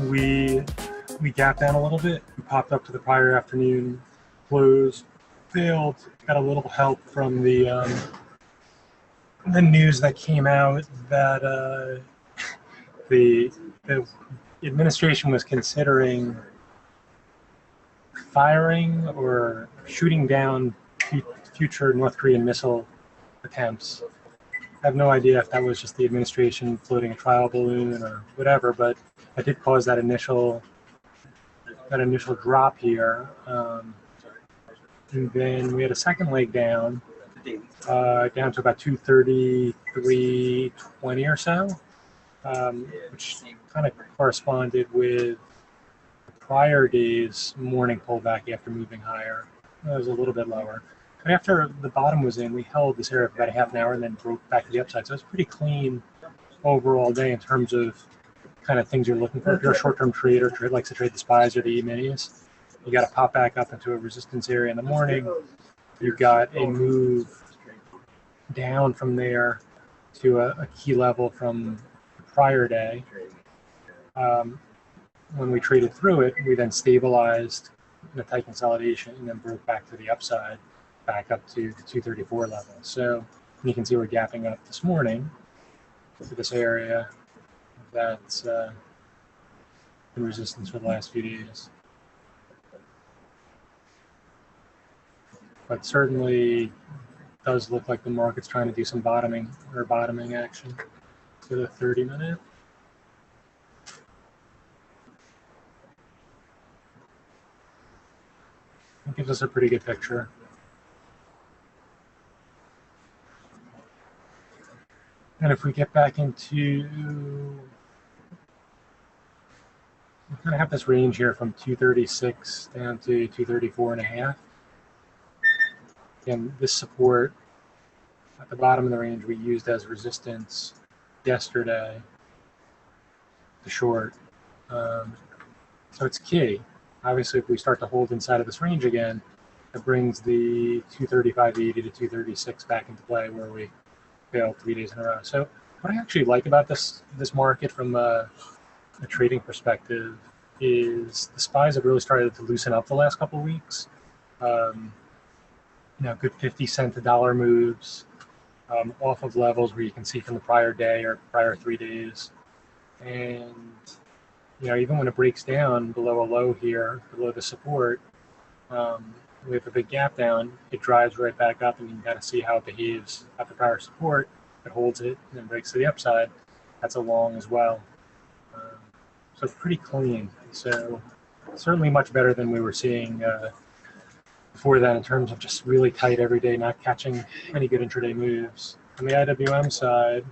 we gapped down a little bit. We popped up to the prior afternoon close, failed, got a little help from the news that came out that the administration was considering firing or shooting down future North Korean missile attempts. I have no idea if that was just the administration floating a trial balloon or whatever, but it did cause that initial drop here. And then we had a second leg down, down to about 233.20 or so, which kind of corresponded with the prior day's morning pullback after moving higher. It was a little bit lower. But after the bottom was in, we held this area for about a half an hour and then broke back to the upside. So it was pretty clean overall day in terms of kind of things you're looking for. If you're a short-term trader, likes to trade the SPYs or the E-minis, you got to pop back up into a resistance area in the morning. You got a move down from there to a key level from the prior day. When we traded through it, we then stabilized in a tight consolidation and then broke back to the upside, back up to the 234 level. So you can see we're gapping up this morning to this area that's been resistance for the last few days. But certainly does look like the market's trying to do some bottoming action to the 30-minute. It gives us a pretty good picture. And if we get back into, we kind of have this range here from 236 down to 234.5. Again, this support at the bottom of the range we used as resistance yesterday, the short. So it's key. Obviously, if we start to hold inside of this range again, it brings the 235.80 to 236 back into play where we failed 3 days in a row. So what I actually like about this market from a trading perspective is the SPYs have really started to loosen up the last couple of weeks. Good 50-cent to dollar moves off of levels where you can see from the prior day or prior 3 days. And, even when it breaks down below a low here, below the support, with a big gap down, it drives right back up and you can kind of see how it behaves at the prior support. It holds it and then breaks to the upside. That's a long as well. So pretty clean. So certainly much better than we were seeing before that in terms of just really tight every day, not catching any good intraday moves. On the IWM side,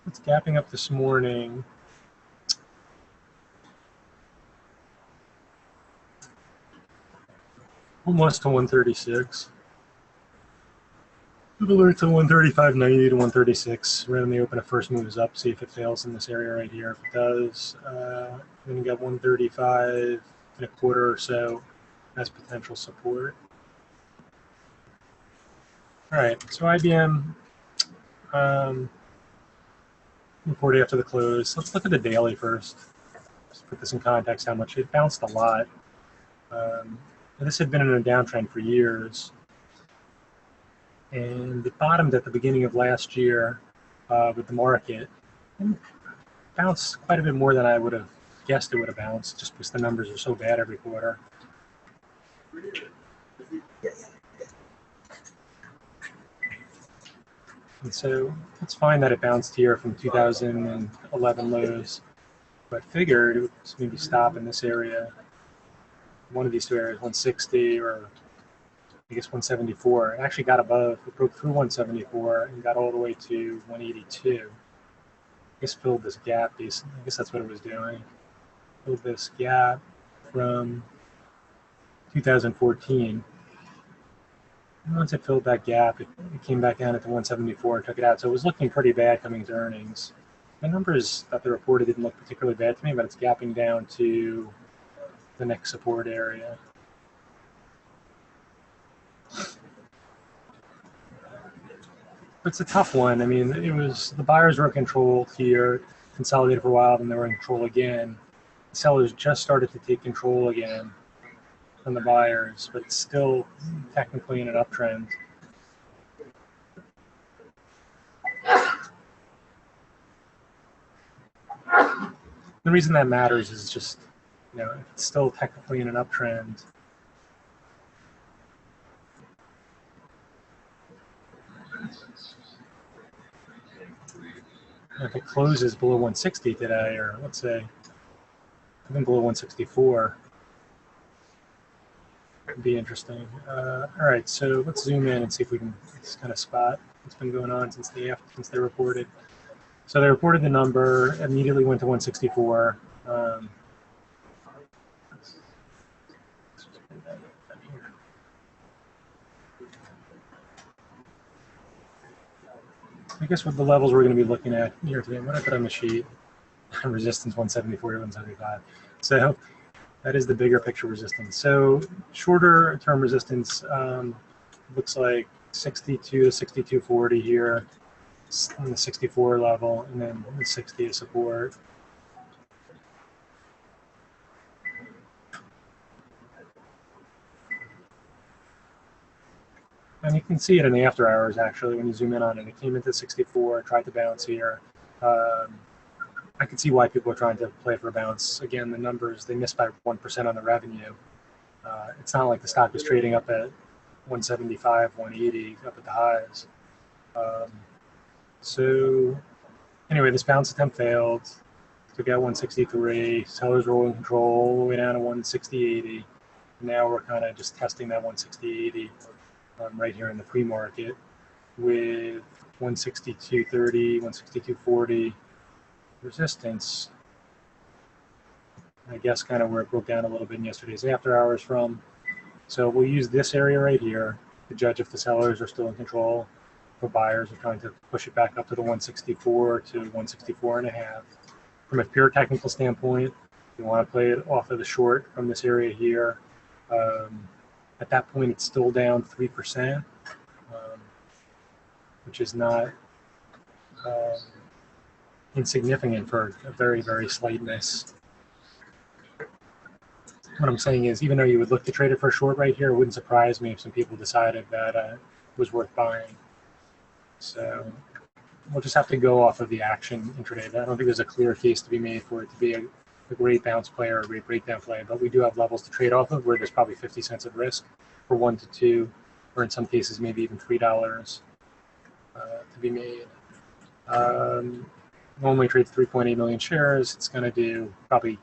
it's gapping up this morning. Almost to 136. We've alerted to 135.90 to 136. Right on the open, if first moves up, see if it fails in this area right here. If it does, then you got 135.25 or so as potential support. All right, so IBM report after the close. Let's look at the daily first. Just put this in context, how much it bounced a lot. This had been in a downtrend for years, and it bottomed at the beginning of last year with the market, and bounced quite a bit more than I would have guessed it would have bounced, just because the numbers are so bad every quarter. And so it's fine that it bounced here from 2011 lows, but figured it would maybe stop in this area. One of these two areas, 160 or I guess 174. It actually got above, it broke through 174 and got all the way to 182. I guess filled this gap, I guess that's what it was doing. Filled this gap from 2014. And once it filled that gap, it came back down at the 174 and took it out. So it was looking pretty bad coming to earnings. The numbers that they reported didn't look particularly bad to me, but it's gapping down to the next support area. It's a tough one. I mean, it was the buyers were in control here, consolidated for a while, then they were in control again. The sellers just started to take control again from the buyers, but it's still technically in an uptrend. The reason that matters is just, it's still technically in an uptrend. If it closes below 160 today, or let's say even below 164, it'd be interesting. All right, so let's zoom in and see if we can just kind of spot what's been going on since they reported. So they reported the number, immediately went to 164. I guess what the levels we're going to be looking at here today, what I put on the sheet, resistance 174 to 175. So that is the bigger picture resistance. So shorter term resistance looks like 62 to 62.40 here on the 64 level, and then the 60 is support. And you can see it in the after hours, actually, when you zoom in on it. It came into 64, tried to bounce here. I can see why people are trying to play for a bounce. Again, the numbers, they missed by 1% on the revenue. It's not like the stock was trading up at 175, 180, up at the highs. So anyway, this bounce attempt failed. Took out 163. Sellers were in control all the way down to 160.80. Now we're kind of just testing that 160.80 right here in the pre-market with 162.30, 162.40 resistance. I guess kind of where it broke down a little bit in yesterday's after hours from. So we'll use this area right here to judge if the sellers are still in control. For buyers are trying to push it back up to the 164 to 164.5. From a pure technical standpoint, you want to play it off of the short from this area here. At that point, it's still down 3%, which is not insignificant for a very, very slight miss. What I'm saying is, even though you would look to trade it for a short right here, it wouldn't surprise me if some people decided that it was worth buying. So we'll just have to go off of the action intraday. I don't think there's a clear case to be made for it to be a great bounce play or a great breakdown play, but we do have levels to trade off of where there's probably 50 cents of risk for 1 to 2, or in some cases maybe even $3 to be made. Normally trades 3.8 million shares. It's going to do probably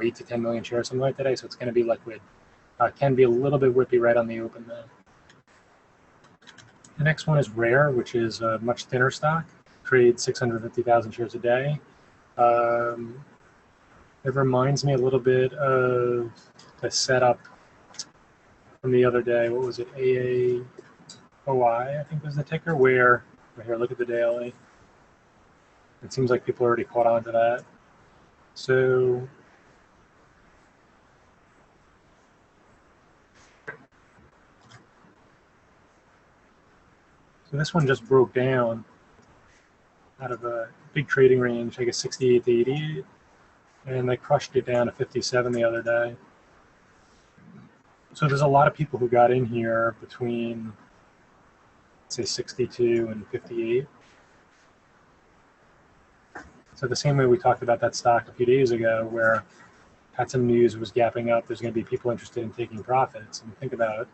8 to 10 million shares, something like that. So it's going to be liquid. Can be a little bit whippy right on the open though. The next one is Rare, which is a much thinner stock. Trades 650,000 shares a day. It reminds me a little bit of the setup from the other day. What was it? AAOI, I think was the ticker, where, right here, look at the daily. It seems like people already caught on to that. So this one just broke down out of a big trading range, I guess 68 to 88. And they crushed it down to 57 the other day. So there's a lot of people who got in here between, say, 62 and 58. So the same way we talked about that stock a few days ago, where had some news, was gapping up, there's going to be people interested in taking profits. And think about it,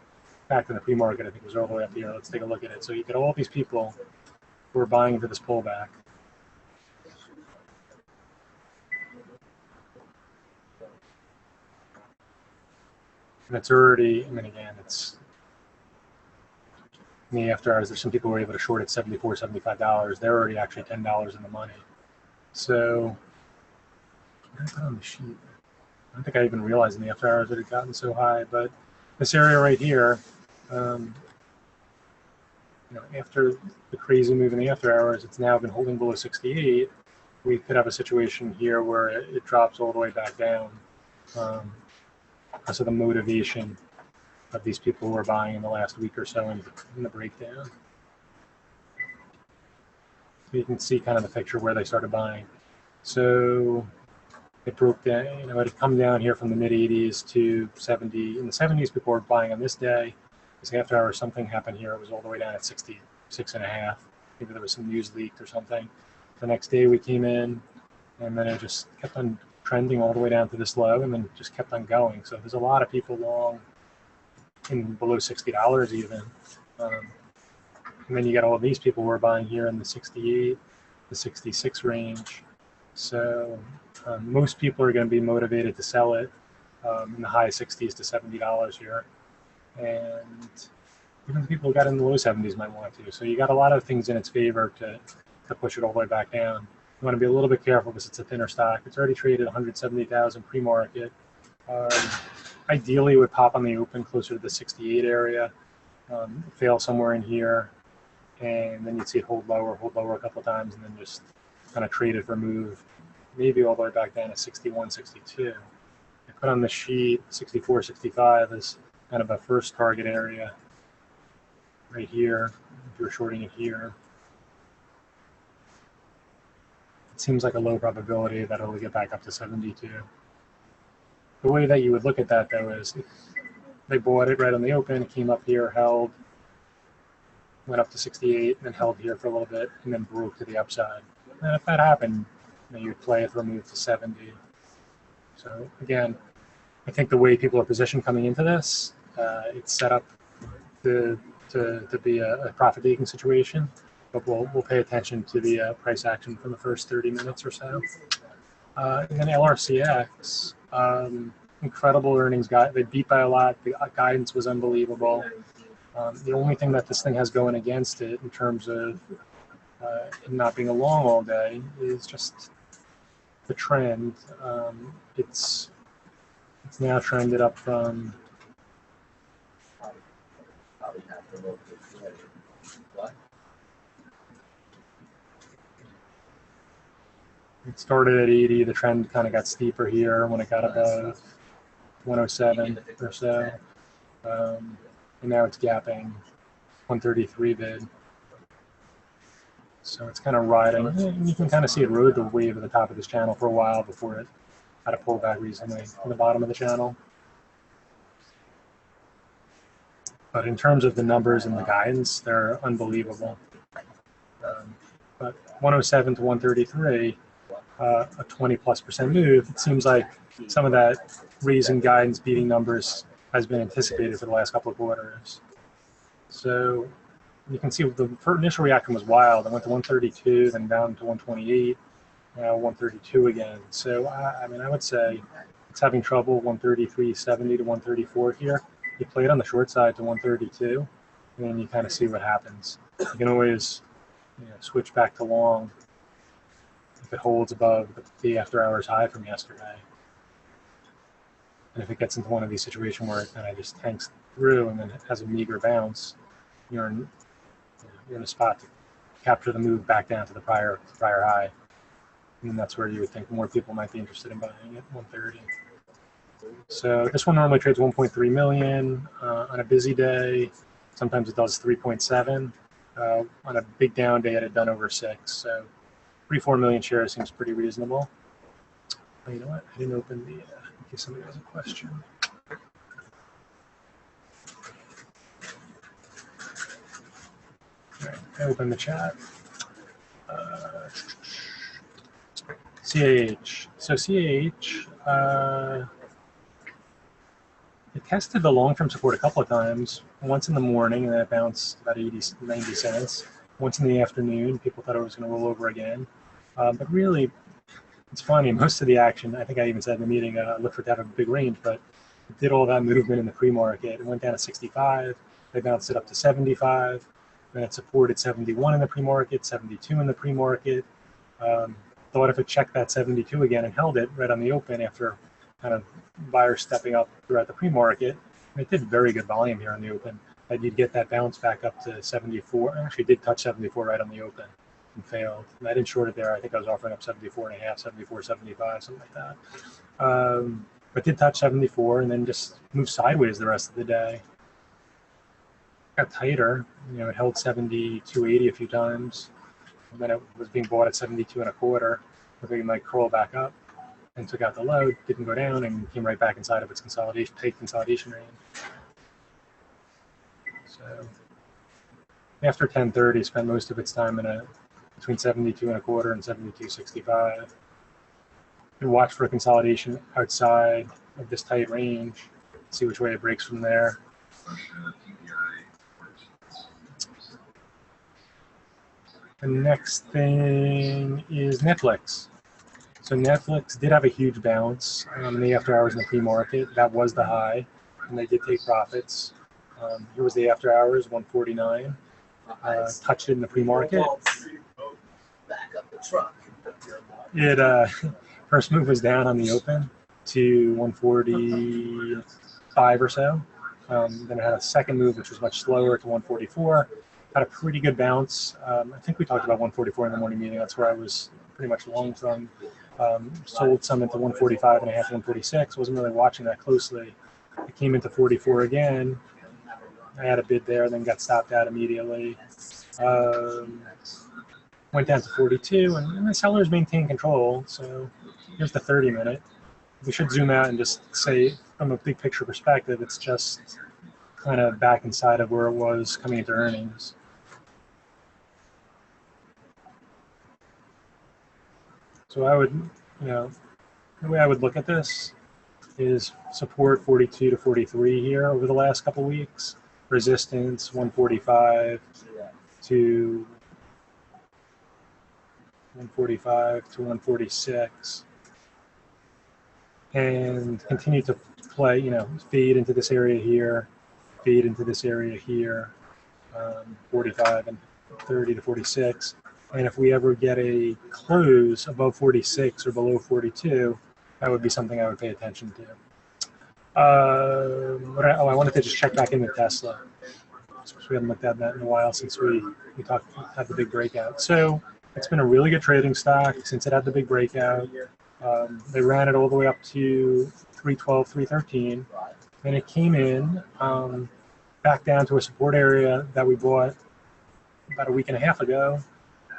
back in the pre-market, I think it was all the way up here. Let's take a look at it. So you get all these people who are buying into this pullback. And it's already, I mean, again, it's in the after hours, there's some people who were able to short at $74, $75. They're already actually $10 in the money. So, I put on the sheet. I don't think I even realized in the after hours that it had gotten so high, but this area right here, after the crazy move in the after hours, it's now been holding below 68. we could have a situation here where it drops all the way back down because of the motivation of these people who are buying in the last week or so in the breakdown. So you can see kind of the picture where they started buying. So it broke down, it had come down here from the mid 80s to 70. In the 70s, people were buying on this day. This after hours, something happened here. It was all the way down at 66.5. Maybe there was some news leaked or something. The next day we came in, and then it just kept on trending all the way down to this low, and then just kept on going. So there's a lot of people long in below $60 even. And then you got all of these people who are buying here in the 68, the 66 range. So most people are going to be motivated to sell it in the high 60s to $70 here. And even the people who got in the low 70s might want to. So you got a lot of things in its favor to push it all the way back down. You want to be a little bit careful because it's a thinner stock. It's already traded 170,000 pre-market. Ideally, it would pop on the open closer to the 68 area, fail somewhere in here, and then you'd see it hold lower a couple of times, and then just kind of trade it for a move, maybe all the way back down to 61, 62. I put on the sheet 64, 65 as kind of a first target area right here, if you're shorting it here. It seems like a low probability that it'll get back up to 72. The way that you would look at that, though, is if they bought it right on the open, it came up here, held, went up to 68, and then held here for a little bit, and then broke to the upside. And if that happened, you'd play it for a move to 70. So again, I think the way people are positioned coming into this, it's set up to be a profit-taking situation, but we'll pay attention to the price action for the first 30 minutes or so. And then LRCX, incredible earnings guide. They beat by a lot. The guidance was unbelievable. The only thing that this thing has going against it in terms of it not being a long all day is just the trend. It's now trended up from it started at 80. The trend kind of got steeper here when it got above 107 or so. And now it's gapping 133 bid. So it's kind of riding. You can kind of see it rode the wave at the top of this channel for a while before it had a pullback recently in the bottom of the channel. But in terms of the numbers and the guidance, they're unbelievable. But 107 to 133, a 20+% move. It seems like some of that raising guidance beating numbers has been anticipated for the last couple of quarters. So you can see the initial reaction was wild. It went to 132, then down to 128, now 132 again. So I mean, I would say it's having trouble 133.70 to 134 here. You play it on the short side to 132, and then you kind of see what happens. You can always switch back to long if it holds above the after hours high from yesterday. And if it gets into one of these situations where it kind of just tanks through and then it has a meager bounce, you're in a spot to capture the move back down to the prior high. And that's where you would think more people might be interested in buying at 130. So this one normally trades 1.3 million on a busy day. Sometimes it does 3.7. On a big down day, it had done over 6. So 3-4 million shares seems pretty reasonable. But you know what? I didn't open the. In case somebody has a question. All right, I open the chat. CAH. So CAH. It tested the long-term support a couple of times, once in the morning, and then it bounced about 90 cents. Once in the afternoon, people thought it was going to roll over again. But really, it's funny, most of the action, I think I even said in the meeting, looked for it to have a big range, but it did all that movement in the pre-market. It went down to 65, they bounced it up to 75, then it supported 71 in the pre-market, 72 in the pre-market. Thought if it checked that 72 again and held it right on the open after kind of buyers stepping up throughout the pre-market. It did very good volume here on the open. That you'd get that bounce back up to 74. Actually, did touch 74 right on the open. and failed. And I didn't short it there. I think I was offering up 74.5, 74.75, something like that. But did touch 74 and then just moved sideways the rest of the day. Got tighter. It held 72.80 a few times. And then it was being bought at 72.25. Looked like it might crawl back up and took out the low, didn't go down, and came right back inside of its tight consolidation range. So after 10:30, spent most of its time in between 72.25 and 72.65. And watch for a consolidation outside of this tight range. See which way it breaks from there. The next thing is Netflix. So Netflix did have a huge bounce in the after hours in the pre-market. That was the high, and they did take profits. Here was the after hours, 149. Touched it in the pre-market. Back up the truck. It first move was down on the open to 145 or so. Then it had a second move, which was much slower, to 144. Had a pretty good bounce. I think we talked about 144 in the morning meeting. That's where I was pretty much long from. Sold some into 145.5, 146. Wasn't really watching that closely. It came into 44 again. I had a bid there, then got stopped out immediately. Went down to 42, and the sellers maintained control. So here's the 30-minute. We should zoom out and just say, from a big picture perspective, it's just kind of back inside of where it was coming into earnings. So I would, the way I would look at this is support 42 to 43 here over the last couple weeks. Resistance 145 to 146. And continue to play, fade into this area here, fade into this area here, 45 and 30 to 46. And if we ever get a close above 46 or below 42, that would be something I would pay attention to. I wanted to just check back into Tesla. We haven't looked at that in a while since we had the big breakout. So it's been a really good trading stock since it had the big breakout. They ran it all the way up to 312, 313. Then it came in back down to a support area that we bought about a week and a half ago,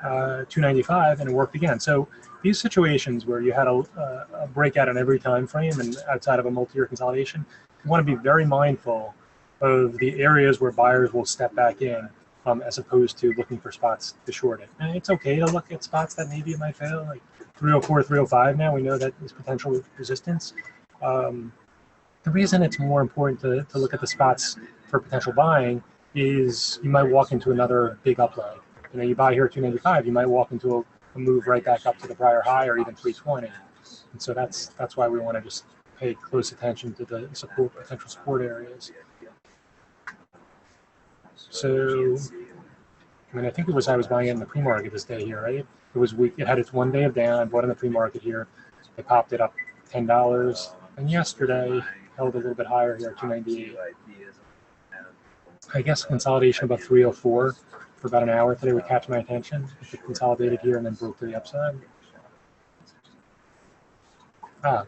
295, and it worked again. So these situations where you had a breakout on every time frame and outside of a multi-year consolidation, you want to be very mindful of the areas where buyers will step back in, as opposed to looking for spots to short it. And it's okay to look at spots that maybe it might fail, like 304, 305 now. We know that there's potential resistance. The reason it's more important to look at the spots for potential buying is you might walk into another big upload. You buy here at 295, you might walk into a move right back up to the prior high or even 320. And so that's why we want to just pay close attention to the potential support areas. So, I think I was buying it in the pre-market this day here, right? It was weak. It had its one day of down. I bought in the pre-market here. They popped it up $10. And yesterday held a little bit higher here, 298. I guess consolidation about 304 for about an hour today would catch my attention. If it consolidated here and then broke to the upside.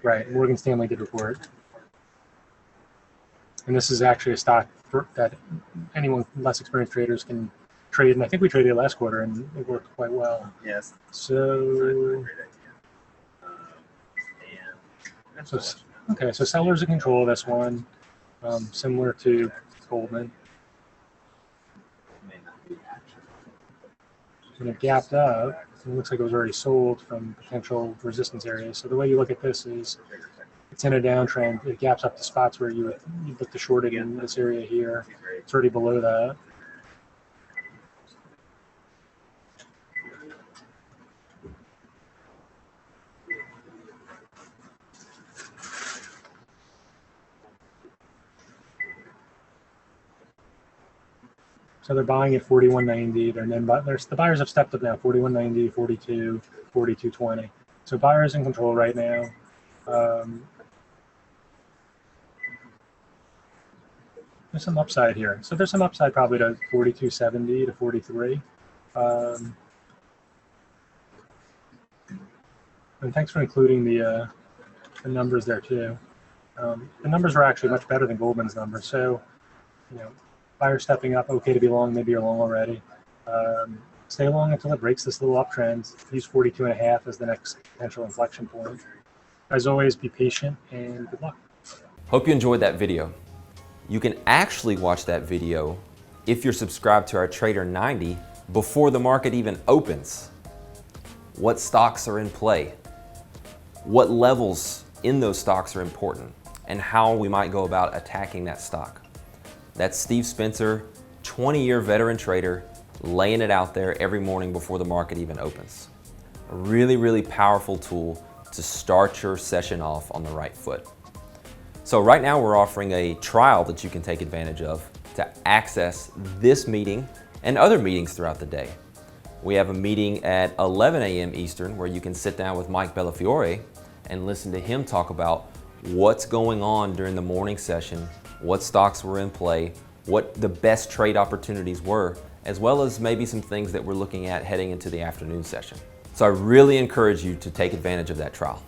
Right. Morgan Stanley did report. And this is actually a stock that anyone, less experienced traders, can trade. And I think we traded it last quarter, and it worked quite well. Yes. So sellers in control of this one, similar to Goldman. When it gapped up, it looks like it was already sold from potential resistance areas. So the way you look at this is, it's in a downtrend. It gaps up to spots where you look to short it in this area here. It's already below that. So they're buying at 41.90. The buyers have stepped up now, 41.90, 42, 42.20. So buyers in control right now. There's some upside here. So there's some upside probably to 42.70 to 43. And thanks for including the numbers there too. The numbers are actually much better than Goldman's numbers. So, buyer stepping up, okay to be long, maybe you're long already. Stay long until it breaks this little uptrend. Use 42.5 as the next potential inflection point. As always, be patient and good luck. Hope you enjoyed that video. You can actually watch that video if you're subscribed to our Trader 90 before the market even opens. What stocks are in play? What levels in those stocks are important? And how we might go about attacking that stock. That's Steve Spencer, 20-year veteran trader, laying it out there every morning before the market even opens. A really, really powerful tool to start your session off on the right foot. So right now we're offering a trial that you can take advantage of to access this meeting and other meetings throughout the day. We have a meeting at 11 a.m. Eastern where you can sit down with Mike Bellafiore and listen to him talk about what's going on during the morning session, what stocks were in play, what the best trade opportunities were, as well as maybe some things that we're looking at heading into the afternoon session. So I really encourage you to take advantage of that trial.